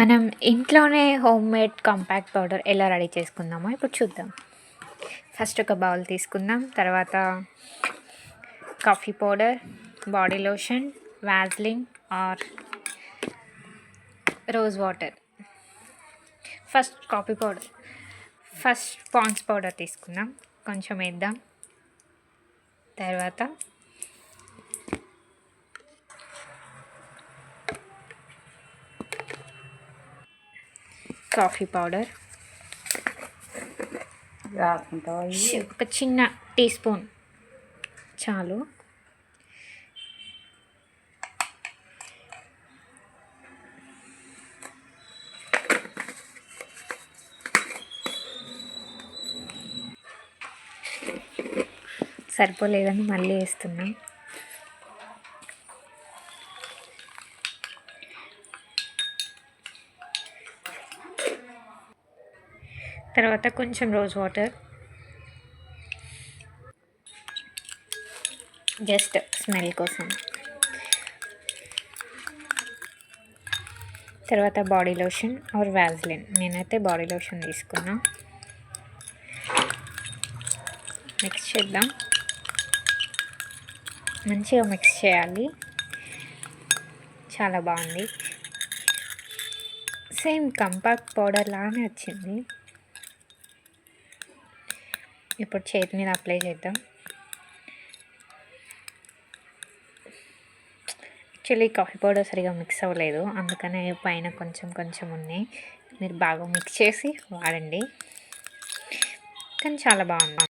మనం ఇంట్లోనే homemade compact powder ఎలా రెడీ చేసుకుందామో ఇప్పుడు చూద్దాం. ఫస్ట్ ఒక బౌల్ తీసుకుందాం. తర్వాత coffee powder, body lotion, Vaseline or rose water. First Pond's powder తీసుకుందాం, కొంచెం వేద్దాం. తర్వాత కాఫీ పౌడర్ ఒక చిన్న టీ స్పూన్ చాలు. సరిపోలేదని మళ్ళీ వేస్తున్నాం. తర్వాత కొంచెం రోజ్ వాటర్, జస్ట్ స్మెల్ కోసం. తర్వాత బాడీ లోషన్ ఆర్ వాజ్లిన్. నేనైతే బాడీ లోషన్ తీసుకున్నా. మిక్స్ చేద్దాం. మంచిగా మిక్స్ చేయాలి. చాలా బాగుంది. సేమ్ కంపాక్ట్ పౌడర్ లానే వచ్చింది. ఇప్పుడు చేతి మీద అప్లై చేద్దాం. యాక్చువల్లీ కాఫీ పౌడర్ సరిగా మిక్స్ అవ్వలేదు, అందుకనే పైన కొంచెం కొంచెం ఉన్నాయి. మీరు బాగా మిక్స్ చేసి వాడండి. కానీ చాలా బాగుంది.